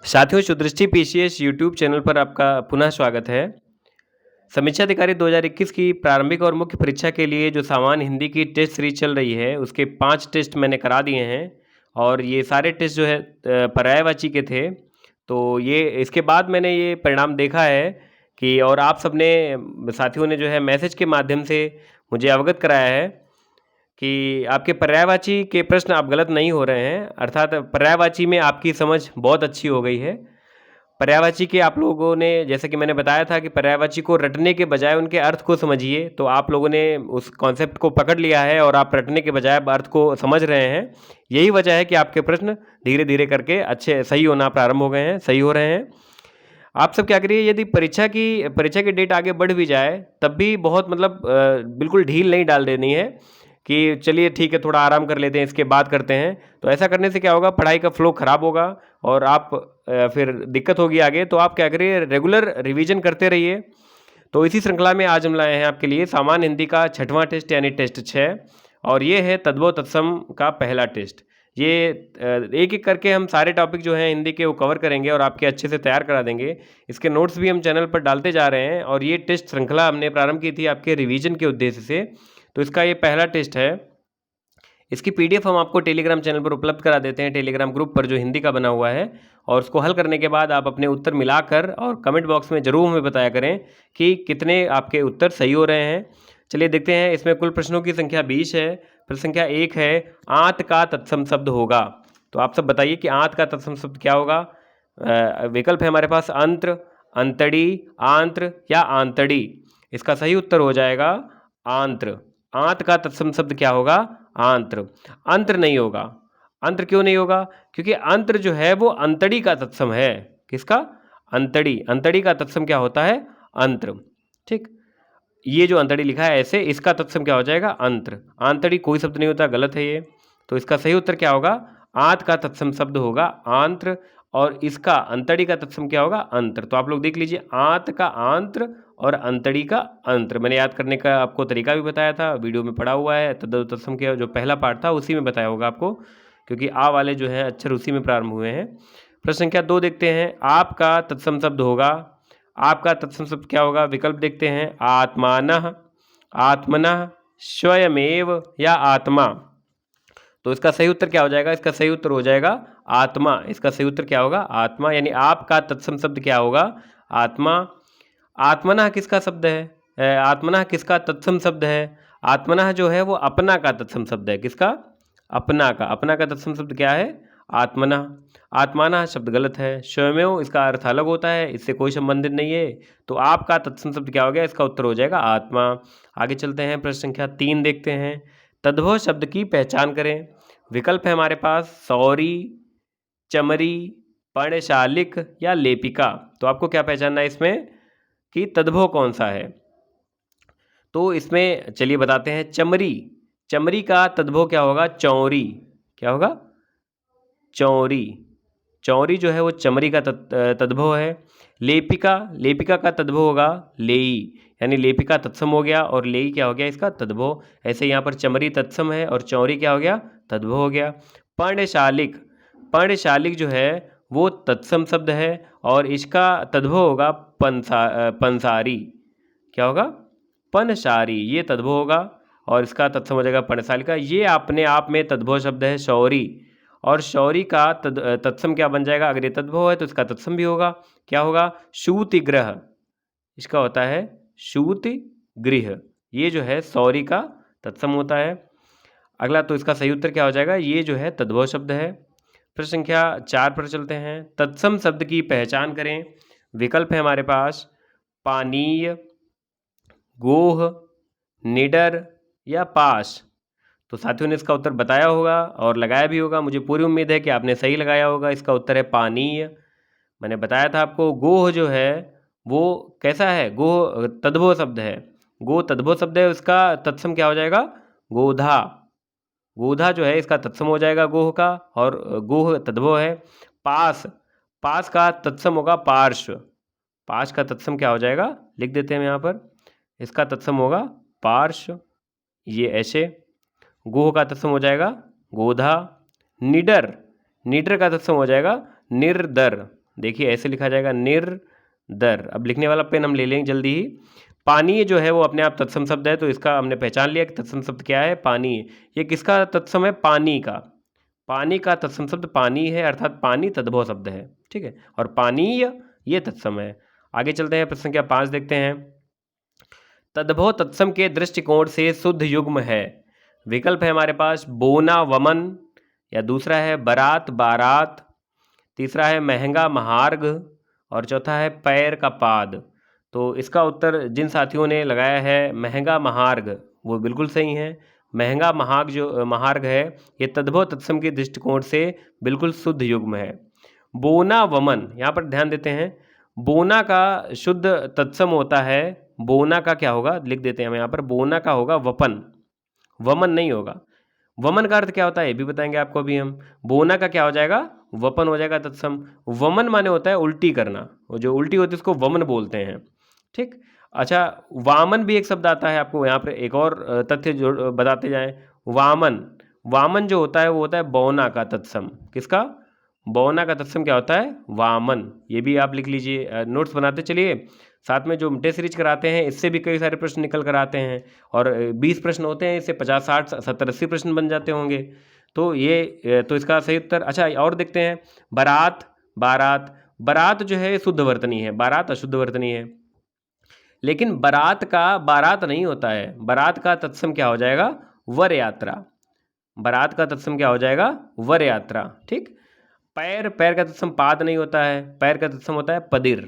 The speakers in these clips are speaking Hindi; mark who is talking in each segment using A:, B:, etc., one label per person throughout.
A: साथियों, सुदृष्टि पीसीएस यूट्यूब चैनल पर आपका पुनः स्वागत है। समीक्षा अधिकारी 2021 की प्रारंभिक और मुख्य परीक्षा के लिए जो सामान्य हिंदी की टेस्ट सीरीज चल रही है, उसके 5 टेस्ट मैंने करा दिए हैं और ये सारे टेस्ट जो है पर्यायवाची के थे। तो ये इसके बाद मैंने ये परिणाम देखा है कि और आप सबने साथियों ने जो है मैसेज के माध्यम से मुझे अवगत कराया है कि आपके पर्यायवाची के प्रश्न आप गलत नहीं हो रहे हैं, अर्थात पर्यायवाची में आपकी समझ बहुत अच्छी हो गई है। पर्यायवाची के आप लोगों ने, जैसे कि मैंने बताया था कि पर्यायवाची को रटने के बजाय उनके अर्थ को समझिए, तो आप लोगों ने उस कॉन्सेप्ट को पकड़ लिया है और आप रटने के बजाय अर्थ को समझ रहे हैं। यही वजह है कि आपके प्रश्न धीरे धीरे करके अच्छे सही होना प्रारंभ हो गए हैं, सही हो रहे हैं। आप सब क्या करिए, यदि परीक्षा की डेट आगे बढ़ भी जाए तब भी बहुत बिल्कुल ढील नहीं डाल देनी है कि चलिए ठीक है, थोड़ा आराम कर लेते हैं, इसके बाद करते हैं। तो ऐसा करने से क्या होगा, पढ़ाई का फ्लो ख़राब होगा और आप फिर दिक्कत होगी आगे। तो आप क्या करिए, रेगुलर रिवीजन करते रहिए। तो इसी श्रृंखला में आज हम लाए हैं आपके लिए सामान्य हिंदी का 6वां टेस्ट यानी टेस्ट 6, और ये है तद्भव तत्सम का पहला टेस्ट। ये एक एक करके हम सारे टॉपिक जो हैं हिंदी के वो कवर करेंगे और आपके अच्छे से तैयार करा देंगे। इसके नोट्स भी हम चैनल पर डालते जा रहे हैं और ये टेस्ट श्रृंखला हमने प्रारंभ की थी आपके रिवीजन के उद्देश्य से। तो इसका ये पहला टेस्ट है। इसकी पीडीएफ हम आपको टेलीग्राम चैनल पर उपलब्ध करा देते हैं, टेलीग्राम ग्रुप पर जो हिंदी का बना हुआ है। और उसको हल करने के बाद आप अपने उत्तर मिलाकर और कमेंट बॉक्स में ज़रूर हमें बताया करें कि कितने आपके उत्तर सही हो रहे हैं। चलिए देखते हैं। इसमें कुल प्रश्नों की संख्या 20 है। प्रश्न संख्या 1 है, आंत का तत्सम शब्द होगा। तो आप सब बताइए कि आंत का तत्सम शब्द क्या होगा। विकल्प है हमारे पास अंत्र, अंतड़ी, आंत्र या आंतड़ी। इसका सही उत्तर हो जाएगा आंत्र। आंत का तत्सम शब्द क्या होगा, आंत्र। अंत्र नहीं होगा। अंत्र क्यों नहीं होगा, क्योंकि अंत्र जो है वो अंतड़ी का तत्सम है। किसका, अंतड़ी। अंतड़ी का तत्सम क्या होता है, अंत्र। ठीक, ये जो अंतड़ी लिखा है ऐसे, इसका तत्सम क्या हो जाएगा, अंत्र। आंतड़ी कोई शब्द नहीं होता, गलत है ये। तो इसका सही उत्तर क्या होगा, आंत का तत्सम शब्द होगा आंत्र, और इसका अंतड़ी का तत्सम क्या होगा, अंत्र। तो आप लोग देख लीजिए, आंत का आंत्र और अंतड़ी का अंत्र। मैंने याद करने का आपको तरीका भी बताया था, वीडियो में पड़ा हुआ है। तद्भव तत्सम के जो पहला पार्ट था उसी में बताया होगा आपको, क्योंकि आ वाले जो हैं अक्षर उसी में प्रारंभ हुए हैं। प्रश्न संख्या 2 देखते हैं। आपका तत्सम शब्द होगा। आपका तत्सम शब्द क्या होगा, विकल्प देखते हैं। आत्मानः, आत्मनः, स्वयमेव या आत्मा। तो इसका सही उत्तर क्या हो जाएगा, इसका सही उत्तर हो जाएगा आत्मा। इसका सही उत्तर क्या होगा, आत्मा। यानी आपका तत्सम शब्द क्या होगा, आत्मा। आत्मनः किसका शब्द है, आत्मनः किसका तत्सम शब्द है। आत्मनः जो है वो अपना का तत्सम शब्द है। किसका, अपना का। अपना का तत्सम शब्द क्या है, आत्मनः। आत्मानः शब्द गलत है। स्वयमेव इसका अर्थ अलग होता है, इससे कोई संबंधित नहीं है। तो आपका तत्सम शब्द क्या हो गया, इसका उत्तर हो जाएगा आत्मा। आगे चलते हैं, प्रश्न संख्या 3 देखते हैं। तद्भव शब्द की पहचान करें। विकल्प है हमारे पास सौरी, चमरी, पर्णशालिक या लेपिका। तो आपको क्या पहचानना है इसमें कि तद्भव कौन सा है। तो इसमें चलिए बताते हैं। चमरी, चमरी का तद्भव क्या होगा, चौरी। क्या होगा, चौरी। चौरी जो है वो चमरी का तद्भव है। लेपिका, लेपिका का तद्भव होगा लेई, यानी लेपिका तत्सम हो गया और लेई क्या हो गया, इसका तद्भव। ऐसे यहाँ पर चमरी तत्सम है और चौरी क्या हो गया, तद्भव हो गया। पर्णशालिक, पर्णशालिक जो है वो तत्सम शब्द है और इसका तद्भव होगा पंसारी। क्या होगा, पनसारी, ये तद्भव होगा और इसका तत्सम हो जाएगा पर्णशाली का। ये अपने आप में तद्भव शब्द है शौरी, और शौरी का तत्सम क्या बन जाएगा, अगर ये तद्भव है तो इसका तत्सम भी होगा। क्या होगा, सूतिगृह। इसका होता है सूतिगृह। ये जो है शौरी का तत्सम होता है। अगला, तो इसका सही उत्तर क्या हो जाएगा, ये जो है तद्भव शब्द है। प्रश्न संख्या 4 पर चलते हैं। तत्सम शब्द की पहचान करें। विकल्प है हमारे पास पानीय, गोह, निडर या पास। तो साथियों ने इसका उत्तर बताया होगा और लगाया भी होगा। मुझे पूरी उम्मीद है कि आपने सही लगाया होगा। इसका उत्तर है पानीय। मैंने बताया था आपको, गोह जो है वो कैसा है, गोह तद्भव शब्द है। गोह तद्भव शब्द है, उसका तत्सम क्या हो जाएगा, गोधा। गोधा जो है इसका तत्सम हो जाएगा गोह का, और गोह तद्भव है। पास, पास का तत्सम होगा पार्श्व। पास का तत्सम क्या हो जाएगा, लिख देते हैं हम यहाँ पर। इसका तत्सम होगा पार्श्व, ये ऐसे। गोह का तत्सम हो जाएगा गोधा। निडर, निडर का तत्सम हो जाएगा निर्दर। देखिए ऐसे लिखा जाएगा निर्दर। अब लिखने वाला पेन हम ले लेंगे जल्दी ही। पानी जो है वो अपने आप तत्सम शब्द है, तो इसका हमने पहचान लिया कि तत्सम शब्द क्या है, पानी। ये किसका तत्सम है, पानी का। पानी का तत्सम शब्द पानी है, अर्थात पानी तद्भव शब्द है, ठीक है। और पानीय ये तत्सम है। आगे चलते हैं, प्रश्न संख्या 5 देखते हैं। तद्भव तत्सम के दृष्टिकोण से शुद्ध युग्म है। विकल्प है हमारे पास बोना वमन, या दूसरा है बरात बारात, तीसरा है महंगा महार्घ, और चौथा है पैर का पाद। तो इसका उत्तर जिन साथियों ने लगाया है महंगा महार्घ, वो बिल्कुल सही है। महंगा महार्घ है, ये तद्भव तत्सम के दृष्टिकोण से बिल्कुल शुद्ध युग्म है। बोना वमन, यहाँ पर ध्यान देते हैं, बोना का शुद्ध तत्सम होता है, बोना का क्या होगा लिख देते हैं हम यहाँ पर, बोना का होगा वपन, वमन नहीं होगा। वमन का अर्थ क्या होता है ये भी बताएंगे आपको अभी हम। बोना का क्या हो जाएगा, वपन हो जाएगा तत्सम। वमन माने होता है उल्टी करना, वो जो उल्टी होती है उसको वमन बोलते हैं, ठीक। अच्छा, वामन भी एक शब्द आता है, आपको यहाँ पर एक और तथ्य जो बताते जाएं। वामन, वामन जो होता है वो होता है बौना का तत्सम। किसका, बौना का तत्सम क्या होता है, वामन। ये भी आप लिख लीजिए, नोट्स बनाते चलिए। साथ में जो टेस्ट सीरीज कराते हैं इससे भी कई सारे प्रश्न निकल कर आते हैं, और 20 प्रश्न होते हैं, इससे 50 60 70 80 प्रश्न बन जाते होंगे। तो ये तो इसका सही उत्तर। अच्छा, और देखते हैं, बारात बारात। बारात जो है शुद्ध वर्तनी है, बारात अशुद्ध वर्तनी है। लेकिन बारात का बारात नहीं होता है, बारात का तत्सम क्या हो जाएगा, वर यात्रा। बारात का तत्सम क्या हो जाएगा, वर यात्रा, ठीक। पैर, पैर का तत्सम पाद नहीं होता है, पैर का तत्सम होता है पदिर,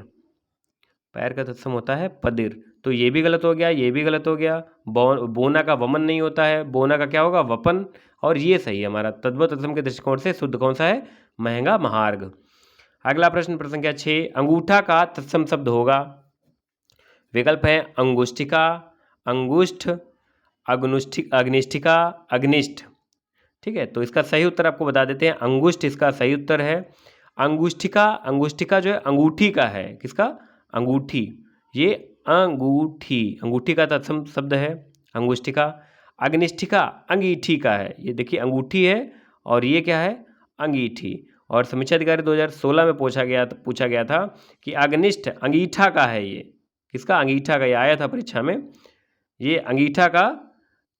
A: पैर का तत्सम होता है पदिर। तो ये भी गलत हो गया, ये भी गलत हो गया। बोना का वमन नहीं होता है, बोना का क्या होगा, वपन। और ये सही है हमारा। तद्भव तत्सम के दृष्टिकोण से शुद्ध कौन सा है, महंगा महार्घ। अगला प्रश्न, प्रश्न संख्या 6, अंगूठा का तत्सम शब्द होगा। विकल्प है अंगुष्ठिका, अंगुष्ठ, अग्निष्ठिका, अग्निष्ठ, ठीक है। तो इसका सही उत्तर आपको बता देते हैं, अंगुष्ठ इसका सही उत्तर है। अंगुष्ठिका, अंगुष्ठिका जो है अंगूठी का है, किसका, अंगूठी, ये अंगूठी, अंगूठी का तत्सम शब्द है अंगुष्ठिका। अग्निष्ठिका अंगीठी का है, ये देखिए अंगूठी है और ये क्या है, अंगीठी। और समीक्षा अधिकारी 2016 में पूछा गया था कि अग्निष्ठ अंगीठा का है, ये किसका, अंगीठा का, ये आया था परीक्षा में। ये अंगीठा का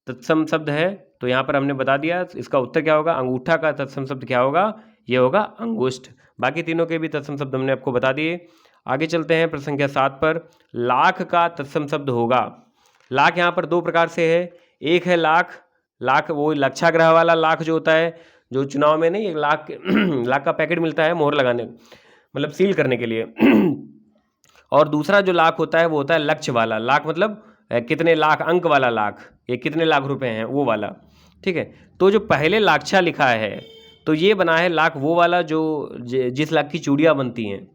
A: तत्सम शब्द है, तो यहाँ पर हमने बता दिया इसका उत्तर क्या होगा, अंगूठा का तत्सम शब्द क्या होगा, ये होगा अंगुष्ठ। बाकी तीनों के भी तत्सम शब्द हमने आपको बता दिए। आगे चलते हैं, प्रश्न संख्या 7 पर। लाख का तत्सम शब्द होगा। लाख यहाँ पर दो प्रकार से है, एक है लाख, लाख वो लक्षाग्रह वाला लाख जो होता है, जो चुनाव में नहीं एक लाख लाख का पैकेट मिलता है मोहर लगाने, मतलब सील करने के लिए और दूसरा जो लाख होता है वो होता है लक्ष्य वाला लाख, मतलब कितने लाख अंक वाला लाख, ये कितने लाख रुपए हैं वो वाला, ठीक है। तो जो पहले लाक्षा लिखा है तो ये बना है लाख वो वाला जो जिस लाख की चूड़ियाँ बनती हैं,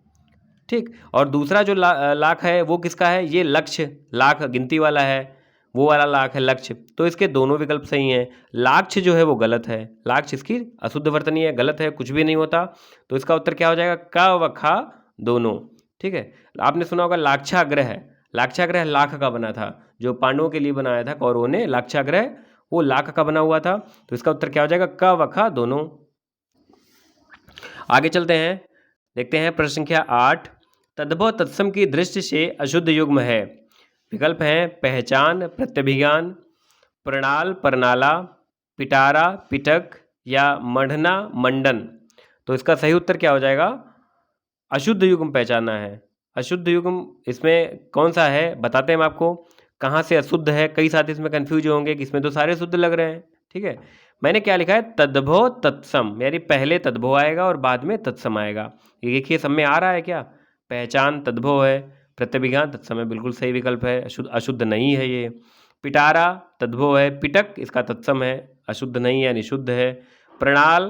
A: ठीक। और दूसरा जो लाख है वो किसका है, ये लक्ष्य लाख गिनती वाला है, वो वाला लाख है लक्ष्य। तो इसके दोनों विकल्प सही हैं। लाक्ष्य जो है वो गलत है, लाक्ष्य इसकी अशुद्ध वर्तनी है, गलत है, कुछ भी नहीं होता। तो इसका उत्तर क्या हो जाएगा, क व ख दोनों, ठीक है। आपने सुना होगा लाक्षाग्रह, लाक्षाग्रह लाख का बना था, जो पांडवों के लिए बनाया था कौरवों ने लाक्षाग्रह, वो लाख का बना हुआ था। तो इसका उत्तर क्या हो जाएगा, क व ख दोनों। आगे चलते हैं, देखते हैं प्रश्न संख्या 8। तद्भव तत्सम की दृष्टि से अशुद्ध युग्म है। विकल्प हैं पहचान, प्रत्यभिज्ञान, प्रणाल, प्रणाला, पिटारा, पिटक, या मढ़ना, मंडन। तो इसका सही उत्तर क्या हो जाएगा, अशुद्ध युग्म पहचानना है। अशुद्ध युग्म इसमें कौन सा है बताते हैं हम आपको, कहाँ से अशुद्ध है। कई साथी इसमें कन्फ्यूज होंगे कि इसमें तो सारे शुद्ध लग रहे हैं, ठीक है। मैंने क्या लिखा है, तद्भव तत्सम, यानी पहले तद्भव आएगा और बाद में तत्सम आएगा। ये देखिए सब में आ रहा है क्या, पहचान तद्भव है, प्रत्यभिज्ञान तत्सम है, बिल्कुल सही विकल्प है, अशुद्ध नहीं है ये। पिटारा तद्भव है, पिटक इसका तत्सम है, अशुद्ध नहीं है यानी शुद्ध है। प्रणाल,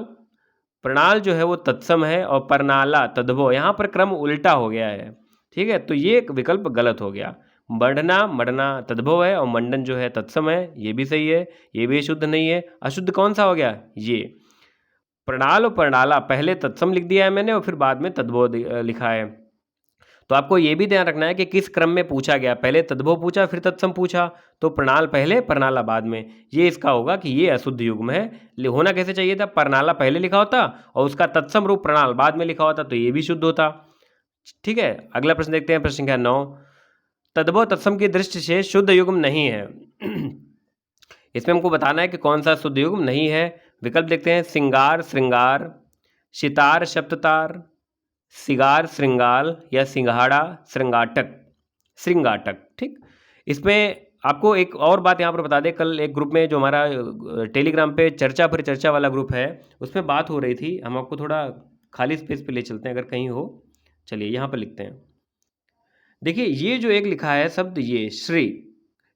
A: प्रणाल जो है वो तत्सम है, और प्रणाला तद्भव, यहाँ पर क्रम उल्टा हो गया है, ठीक है। तो ये एक विकल्प गलत हो गया। बढ़ना, मढ़ना तद्भव है और मंडन जो है तत्सम है, ये भी सही है, ये भी शुद्ध नहीं है। अशुद्ध कौन सा हो गया, ये प्रणाल और प्रणाला पहले तत्सम लिख दिया है मैंने और फिर बाद में तद्भव लिखा है। तो आपको ये भी ध्यान रखना है कि किस क्रम में पूछा गया, पहले तद्भव पूछा फिर तत्सम पूछा, तो प्रणाल पहले प्रणाला बाद में, ये इसका होगा कि ये अशुद्ध युग्म है। होना कैसे चाहिए था, प्रणाला पहले लिखा होता और उसका तत्सम रूप प्रणाल बाद में लिखा होता, तो ये भी शुद्ध होता। ठीक है, अगला प्रश्न देखते हैं, प्रश्न संख्या 9। तद्भव तत्सम की दृष्टि से शुद्ध युग्म नहीं है। इसमें हमको बताना है कि कौन सा शुद्ध युग्म नहीं है। विकल्प देखते हैं, सिंगार श्रृंगार, सितार सप्ततार, सिगार श्रृंगाल या सिंघाड़ा श्रृंगाटक श्रृंगाटक। ठीक, इसमें आपको एक और बात यहाँ पर बता दें, कल एक ग्रुप में जो हमारा टेलीग्राम पे चर्चा पर चर्चा वाला ग्रुप है, उसमें बात हो रही थी। हम आपको थोड़ा खाली स्पेस पे ले चलते हैं अगर कहीं हो। चलिए यहाँ पर लिखते हैं, देखिए ये जो एक लिखा है शब्द, ये श्री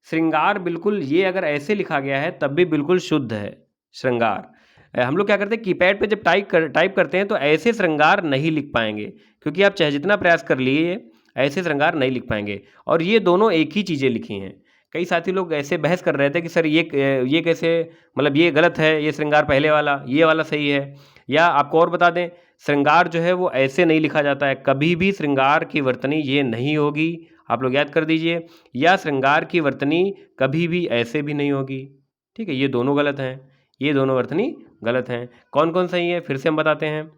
A: श्रृंगार, बिल्कुल ये अगर ऐसे लिखा गया है तब भी बिल्कुल शुद्ध है श्रृंगार। हम लोग क्या करते हैं, कीपैड पे जब टाइप करते हैं तो ऐसे श्रृंगार नहीं लिख पाएंगे, क्योंकि आप चाहे जितना प्रयास कर लिए ऐसे श्रृंगार नहीं लिख पाएंगे। और ये दोनों एक ही चीज़ें लिखी हैं। कई साथी लोग ऐसे बहस कर रहे थे कि सर ये कैसे, मतलब ये गलत है, ये श्रृंगार पहले वाला, ये वाला सही है। या आपको और बता दें, श्रृंगार जो है वो ऐसे नहीं लिखा जाता है, कभी भी श्रृंगार की वर्तनी ये नहीं होगी, आप लोग याद कर दीजिए। या श्रृंगार की वर्तनी कभी भी ऐसे भी नहीं होगी। ठीक है, ये दोनों गलत हैं, ये दोनों वर्तनी गलत हैं। कौन कौन सही है फिर से हम बताते हैं।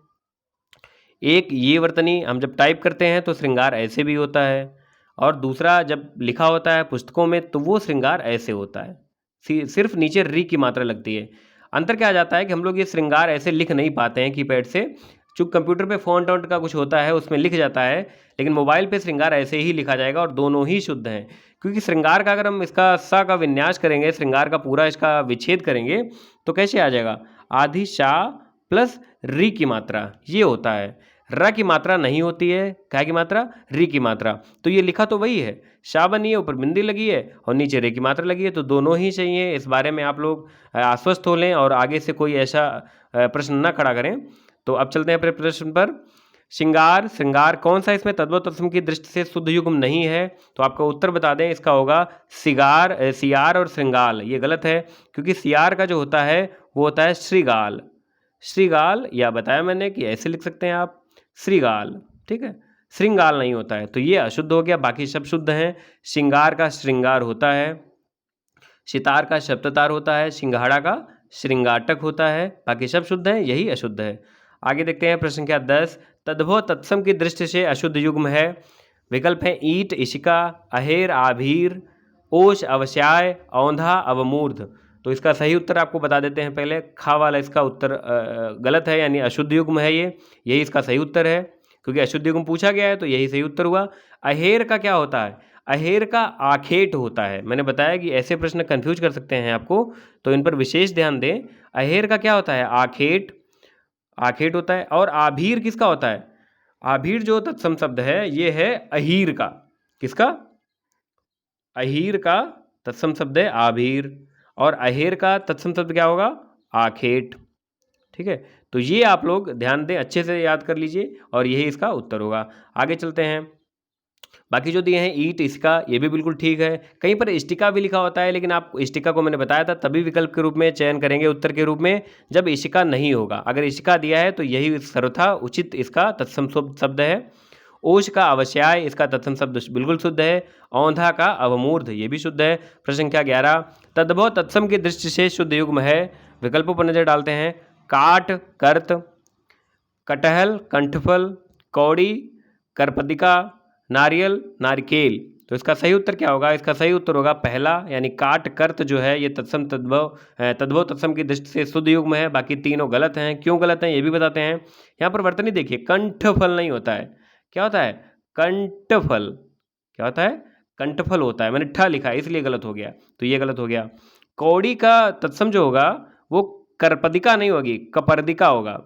A: एक, ये वर्तनी हम जब टाइप करते हैं तो श्रृंगार ऐसे भी होता है, और दूसरा जब लिखा होता है पुस्तकों में तो वो श्रृंगार ऐसे होता है, सिर्फ नीचे री की मात्रा लगती है। अंतर क्या आ जाता है कि हम लोग ये श्रृंगार ऐसे लिख नहीं पाते हैं कीपैड से, चूँकि कंप्यूटर पे फ़ॉन्ट वॉन्ट का कुछ होता है उसमें लिख जाता है, लेकिन मोबाइल पे श्रृंगार ऐसे ही लिखा जाएगा और दोनों ही शुद्ध हैं। क्योंकि श्रृंगार का अगर हम इसका सा का विन्यास करेंगे, श्रृंगार का पूरा इसका विच्छेद करेंगे तो कैसे आ जाएगा, आधी शा प्लस री की मात्रा ये होता है। र की मात्रा नहीं होती है, क्या की मात्रा, री की मात्रा। तो ये लिखा तो वही है, शाह बनी है, ऊपर बिंदी लगी है और नीचे रे की मात्रा लगी है, तो दोनों ही चाहिए। इस बारे में आप लोग आश्वस्त हो लें और आगे से कोई ऐसा प्रश्न ना खड़ा करें। तो अब चलते हैं अपने प्रश्न पर। श्रृंगार श्रृंगार कौन सा इसमें तद्भव तत्सम की दृष्टि से शुद्ध युग्म नहीं है, तो आपका उत्तर बता दें, इसका होगा सिगार सियार और श्रृंगाल। ये गलत है, क्योंकि सियार का जो होता है वो होता है श्रीगाल। श्रीगाल, या बताया मैंने कि ऐसे लिख सकते हैं आप, श्रीगाल। ठीक है, श्रृंगाल नहीं होता है, तो ये अशुद्ध हो गया, बाकी सब शुद्ध हैं। श्रृंगार का श्रृंगार होता है, सितार का सप्ततार होता है, सिंघाड़ा का श्रृंगाटक होता है, बाकी सब शुद्ध हैं, यही अशुद्ध है। आगे देखते हैं प्रश्न संख्या 10। तद्भव तत्सम की दृष्टि से अशुद्ध युग्म है। विकल्प है ईट इशिका, अहेर आभीर, ओश अवश्याय, औंधा अवमूर्ध। तो इसका सही उत्तर आपको बता देते हैं पहले। खा वाला इसका उत्तर गलत है, यानी अशुद्ध युग्म है ये, यही इसका सही उत्तर है, क्योंकि अशुद्ध युग्म पूछा गया है तो यही सही उत्तर हुआ। अहेर का क्या होता है, अहेर का आखेट होता है। मैंने बताया कि ऐसे प्रश्न कंफ्यूज कर सकते हैं आपको, तो इन पर विशेष ध्यान दें। अहेर का क्या होता है, आखेट, आखेट होता है। और आभीर किसका होता है, आभीर जो तत्सम शब्द है ये है अहीर का। किसका, अहीर का तत्सम शब्द है आभीर, और अहेर का तत्सम शब्द क्या होगा, आखेट। ठीक है, तो ये आप लोग ध्यान दें, अच्छे से याद कर लीजिए, और यही इसका उत्तर होगा। आगे चलते हैं। बाकी जो दिए हैं ईट इसका, ये भी बिल्कुल ठीक है। कहीं पर इष्टिका भी लिखा होता है, लेकिन आप इष्टिका को मैंने बताया था तभी विकल्प के रूप में चयन करेंगे उत्तर के रूप में जब इशिका नहीं होगा। अगर इशिका दिया है तो यही सर्वथा उचित इसका तत्सम शब्द है। ओश का अवश्याय, इसका तत्सम शब्द बिल्कुल शुद्ध है। औंधा का अवमूर्ध, ये भी शुद्ध है। प्रश्न संख्या 11। तद्भव तत्सम की दृष्टि से शुद्ध युग्म है। विकल्पों पर नजर डालते हैं। काट कर्त, कटहल कंठफल, कौड़ी करपदिका, नारियल नारिकेल। तो इसका सही उत्तर क्या होगा, इसका सही उत्तर होगा पहला, यानी काट कर्त जो है ये तत्सम तद्भव तत्सम की दृष्टि से शुद्ध युग्म है। बाकी तीनों गलत हैं। क्यों गलत हैं ये भी बताते हैं। यहाँ पर वर्तनी देखिए, कंठफल नहीं होता है, क्या होता है, कंठफल। क्या होता है, कंठफल होता है, मैंने ठा लिखा है इसलिए गलत हो गया, तो ये गलत हो गया। कौड़ी का तत्सम जो होगा वो करपदिका नहीं होगी, कपर्दिका होगा।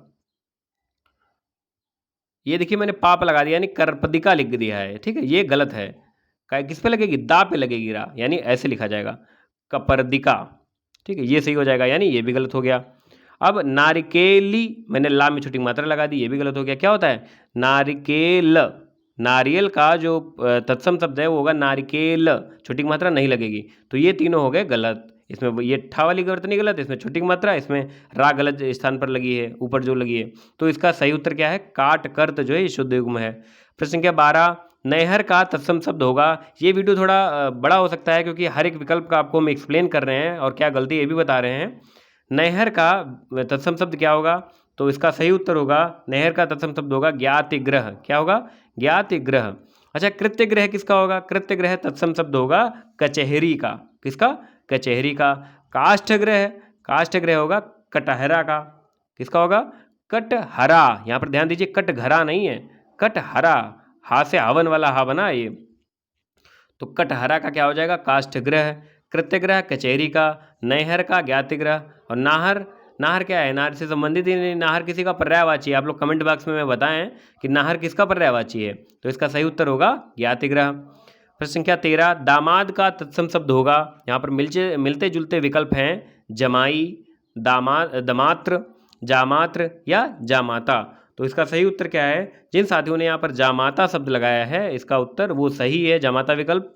A: ये देखिए मैंने पाप लगा दिया, यानी करपदिका लिख दिया है। ठीक है, ये गलत है। किस पे लगेगी, दा पे लगेगी रा, यानी ऐसे लिखा जाएगा कपर्दिका। ठीक है, ये सही हो जाएगा, यानी ये भी गलत हो गया। अब नारिकेली, मैंने ला में छोटी मात्रा लगा दी, ये भी गलत हो गया। क्या होता है, नारिकेल, नारियल का जो तत्सम शब्द है वो होगा नारिकेल, छोटी मात्रा नहीं लगेगी। तो ये तीनों हो गए गलत। इसमें ये ठा वाली वर्तनी गलत, इसमें छोटी मात्रा, इसमें रा गलत स्थान पर लगी है, ऊपर जो लगी है। तो इसका सही उत्तर क्या है, काट कर्त जो है ये शुद्ध युग्म है। प्रश्न संख्या 12। नहर का तत्सम शब्द होगा। ये वीडियो थोड़ा बड़ा हो सकता है, क्योंकि हर एक विकल्प का आपको हम एक्सप्लेन कर रहे हैं और क्या गलती ये भी बता रहे हैं। नहर का तत्सम शब्द क्या होगा, तो इसका सही उत्तर होगा, नहर का तत्सम शब्द होगा ज्ञातिग्रह। क्या होगा? ज्ञातिग्रह। अच्छा, कृत्यग्रह किसका होगा? कृत्यग्रह तत्सम शब्द होगा कचहरी का। किसका? कचहरी का। काष्ठग्रह, काष्ठग्रह होगा कटहरा का। किसका होगा? कटहरा। यहाँ पर ध्यान दीजिए, कटघरा नहीं है, कटहरा। हा से हवन वाला हा बना ये, तो कटहरा का क्या हो जाएगा? काष्ठग्रह। कृत्यग्रह कचहरी का, नहर का ज्ञातिग्रह, और नाहर, नाहर क्या है? नाहर से संबंधित ही नहीं, नाहर किसी का पर्यायवाची है। आप लोग कमेंट बॉक्स में बताएं कि नाहर किसका पर्यायवाची है, तो इसका सही उत्तर होगा ज्ञातिग्रह। प्रश्न संख्या 13, दामाद का तत्सम शब्द होगा। यहाँ पर मिलते जुलते विकल्प हैं, जमाई, दामाद, दमात्र, जामात्र या जामाता। तो इसका सही उत्तर क्या है? जिन साथियों ने यहाँ पर जामाता शब्द लगाया है, इसका उत्तर वो सही है, जामाता विकल्प।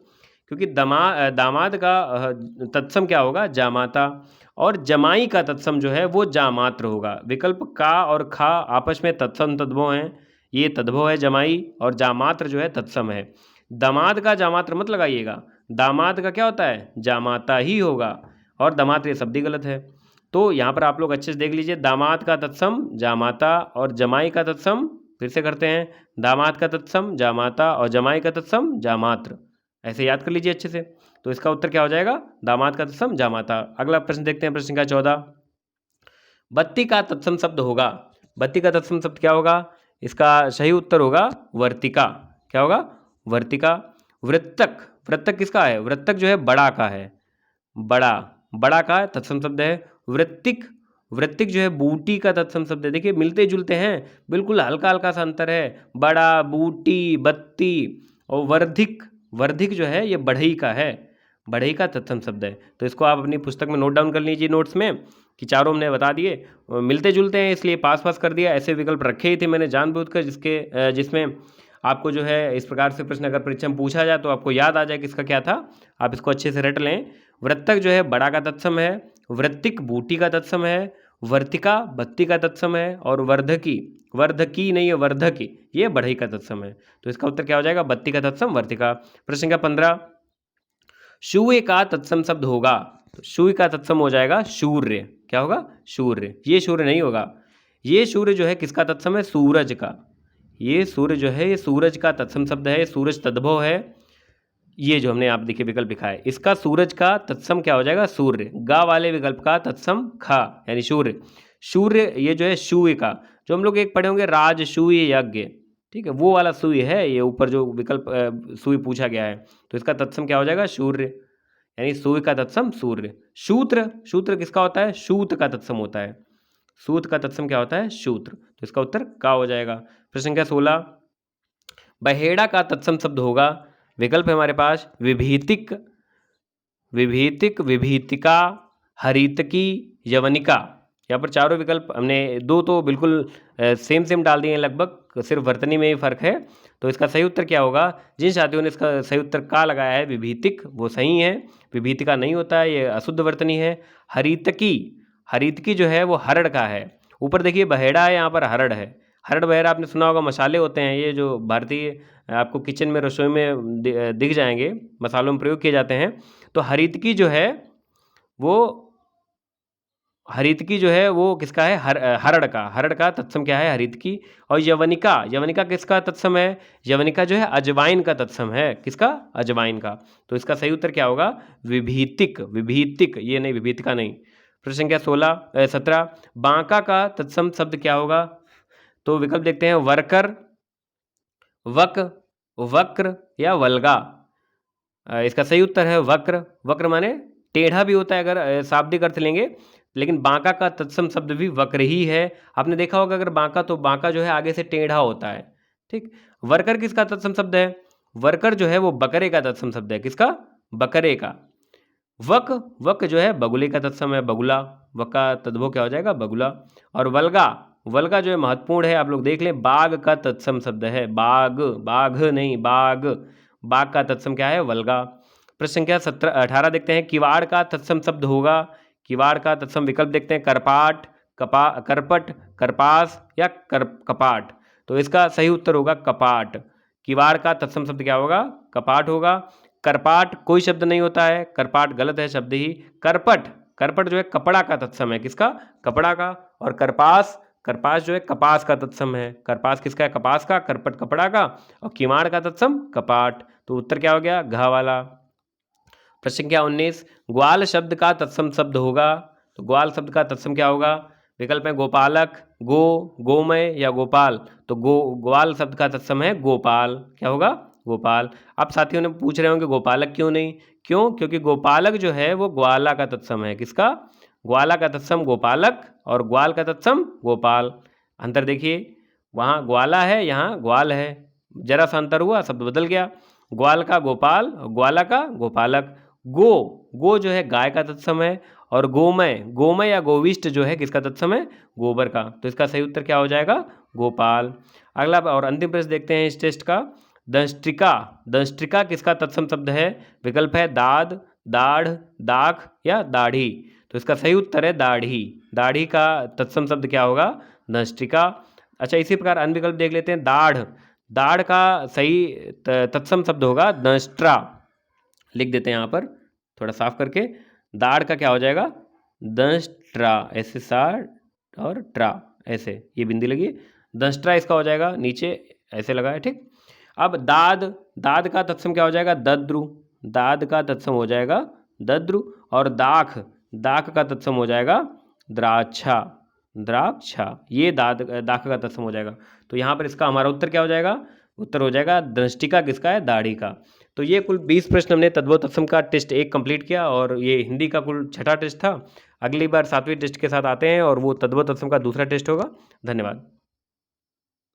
A: क्योंकि दामाद का तत्सम क्या होगा? जामाता, और जमाई का तत्सम जो है वो जामात्र होगा। विकल्प का और खा आपस में तत्सम तद्भव हैं, ये तद्भव है जमाई, और जामात्र जो है तत्सम है। दामाद का जामात्र मत लगाइएगा, दामाद का क्या होता है? जामाता ही होगा, और दामात्र ये शब्द ही गलत है। तो यहाँ पर आप लोग अच्छे से देख लीजिए, दामाद का तत्सम जामाता और जमाई का तत्सम, फिर से करते हैं, दामाद का तत्सम जामाता और जमाई का तत्सम जामात्र। ऐसे याद कर लीजिए अच्छे से। तो इसका उत्तर क्या हो जाएगा? दामाद का तत्सम जामाता। अगला प्रश्न देखते हैं, प्रश्न संख्या 14, बत्ती का तत्सम शब्द होगा। बत्ती का तत्सम शब्द क्या होगा? इसका सही उत्तर होगा वर्तिका। क्या होगा? वर्तिका। वृत्तक, वृत्तक किसका है? वृत्तक जो है बड़ा का है, बड़ा, बड़ा का तत्सम शब्द है। वृत्तिक, वृत्तिक जो है बूटी का तत्सम शब्द है। देखिए मिलते जुलते हैं, बिल्कुल हल्का हल्का सा अंतर है, बड़ा, बूटी, बत्ती। और वर्धिक, वर्धिक जो है ये बढ़ई का है, बढ़ई का तत्सम शब्द है। तो इसको आप अपनी पुस्तक में नोट डाउन कर लीजिए नोट्स में, कि चारों हमने बता दिए, मिलते जुलते हैं इसलिए पास पास कर दिया। ऐसे विकल्प रखे ही थे मैंने जानबूझकर, जिसमें आपको जो है इस प्रकार से प्रश्न अगर परीक्षा में पूछा जाए तो आपको याद आ जाए कि इसका क्या था। आप इसको अच्छे से रट लें। वृत्तक जो है बड़ा का तत्सम है, वृत्तिक बूटी का तत्सम है, वर्तिका बत्ती का तत्सम है, और वर्धकी, वर्धकी नहीं है वर्धकी, ये बढ़ई का तत्सम है। तो इसका उत्तर क्या हो जाएगा? बत्ती का तत्सम वर्तिका। प्रश्न संख्या 15, शूय का तत्सम शब्द होगा। तो शूय का तत्सम हो जाएगा शूर्य। क्या होगा? शूर्य। ये सूर्य नहीं होगा, ये सूर्य जो है किसका तत्सम है? सूरज का। ये सूर्य जो है ये सूरज का तत्सम शब्द है, सूरज तद्भव है। ये जो हमने आप देखिए विकल्प लिखा है, इसका सूरज का तत्सम क्या हो जाएगा? सूर्य। गा वाले विकल्प का तत्सम खा, यानी सूर्य। सूर्य ये जो है शूय का, जो हम लोग एक पढ़े होंगे राजसूय यज्ञ, ठीक है, वो वाला सूय है ये, ऊपर जो विकल्प सूय पूछा गया है। तो इसका तत्सम क्या हो जाएगा? सूर्य, यानी सूय का तत्सम सूर्य। शूत्र, शूत्र किसका होता है? सूत का तत्सम होता है। सूत का तत्सम क्या होता है? शूत्र। तो इसका उत्तर का हो जाएगा। प्रश्न संख्या 16, बहेड़ा का तत्सम शब्द होगा। विकल्प है हमारे पास, विभीतिक, विभीतिक, विभीतिका, हरितकी, यवनिका। यहाँ पर चारों विकल्प हमने दो तो बिल्कुल सेम सेम डाल दिए हैं लगभग, सिर्फ वर्तनी में ही फर्क है। तो इसका सही उत्तर क्या होगा? जिन साथियों ने इसका सही उत्तर का लगाया है विभीतिक, वो सही है। विभीतिका नहीं होता है, ये अशुद्ध वर्तनी है। हरितकी, हरितकी जो है वो हरड़ का है। ऊपर देखिए बहेड़ा है, यहाँ पर हरड़ है। हरड़ बहेड़ा आपने सुना होगा, मसाले होते हैं ये जो भारतीय आपको किचन में रसोई में दिख जाएंगे, मसालों में प्रयोग किए जाते हैं। तो हरितकी जो है वो, हरितकी जो है वो किसका है? हरड़ का। हरड़ का तत्सम क्या है? हरितकी। और यवनिका, यवनिका किसका तत्सम है? यवनिका जो है अजवाइन का तत्सम है। किसका? अजवाइन का। तो इसका सही उत्तर क्या होगा? विभीतिक, विभीतिक, ये नहीं, विभीतिका नहीं। प्रश्न संख्या 17, बांका का तत्सम शब्द क्या होगा? तो विकल्प देखते हैं, वर्कर, वक, वक्र या वल्गा। इसका सही उत्तर है वक्र। वक्र माने टेढ़ा भी होता है अगर शाब्दिक अर्थ लेंगे, लेकिन बांका का तत्सम शब्द भी वक्र ही है। आपने देखा होगा अगर बांका, तो बांका जो है आगे से टेढ़ा होता है, ठीक। वर्कर किसका तत्सम शब्द है? वर्कर जो है वो बकरे का तत्सम शब्द है। किसका? बकरे का। वक, वक जो है बगुले का तत्सम है, बगुला। वक का तद्भव क्या हो जाएगा? बगुला। और वल्गा, वल्गा जो है महत्वपूर्ण है, आप लोग देख लें, बाघ का तत्सम शब्द है। बाघ, बाघ नहीं, बाघ, बाघ का तत्सम क्या है? वल्गा। प्रश्न संख्या 18 देखते हैं, किवाड़ का तत्सम शब्द होगा। किवाड़ का तत्सम विकल्प देखते हैं, करपाट, करपट, करपास या कपाट। तो इसका सही उत्तर होगा कपाट। किवाड़ का तत्सम शब्द क्या होगा? कपाट होगा। करपाट कोई शब्द नहीं होता है, करपाट गलत है शब्द ही। करपट, करपट जो है कपड़ा का तत्सम है। किसका? कपड़ा का। और करपास, करपास जो है कपास का तत्सम है। करपास किसका है? कपास का। करपट कपड़ा का। और किवाड़ का तत्सम कपाट। तो उत्तर क्या हो गया? घ वाला। प्रश्न क्या 19, ग्वाल शब्द का तत्सम शब्द होगा। तो ग्वाल शब्द का तत्सम क्या होगा? विकल्प है गोपालक, गो, गोमय या गोपाल। तो ग्वाल शब्द का तत्सम है गोपाल। क्या होगा? गोपाल। अब साथियों ने पूछ रहे होंगे गोपालक क्यों नहीं? क्यों? क्योंकि गोपालक जो है वो ग्वाला का तत्सम है। किसका? ग्वाला का तत्सम गोपालक और ग्वाल का तत्सम गोपाल। अंतर देखिए, वहाँ ग्वाला है, यहाँ ग्वाल है। जरा सा अंतर हुआ, शब्द बदल गया। ग्वाल का गोपाल और ग्वाला का गोपालक। गो जो है गाय का तत्सम है। और गोमय या गोविष्ट जो है किसका तत्सम है? गोबर का। तो इसका सही उत्तर क्या हो जाएगा? गोपाल। अगला और अंतिम प्रश्न देखते हैं इस टेस्ट का। दंष्ट्रिका किसका तत्सम शब्द है? विकल्प है दाद, दाढ़, दाख या दाढ़ी। तो इसका सही उत्तर है दाढ़ी। दाढ़ी का तत्सम शब्द क्या होगा? दंष्ट्रिका। अच्छा, इसी प्रकार अन्य विकल्प देख लेते हैं। दाढ़ का सही तत्सम शब्द होगा दंष्ट्रा। लिख देते हैं यहाँ पर थोड़ा साफ करके। दाढ़ का क्या हो जाएगा? दंष्ट्रा। ऐसे सार और ट्रा, ऐसे ये बिंदी लगी। दंष्ट्रा इसका हो जाएगा, नीचे ऐसे लगा है, ठीक। अब दाद का तत्सम क्या हो जाएगा? दद्रु। दाद का तत्सम हो जाएगा दद्रु। और दाख का तत्सम हो जाएगा द्राक्षा। ये दाख का तत्सम हो जाएगा। तो यहाँ पर इसका हमारा उत्तर क्या हो जाएगा? उत्तर हो जाएगा दंष्टिका किसका है? दाढ़ी का। तो ये कुल 20 प्रश्न हमने तद्भव तत्सम का टेस्ट 1 कंप्लीट किया और ये हिंदी का कुल 6ठा टेस्ट था। अगली बार 7वीं टेस्ट के साथ आते हैं और वो तद्भव तत्सम का दूसरा टेस्ट होगा। धन्यवाद।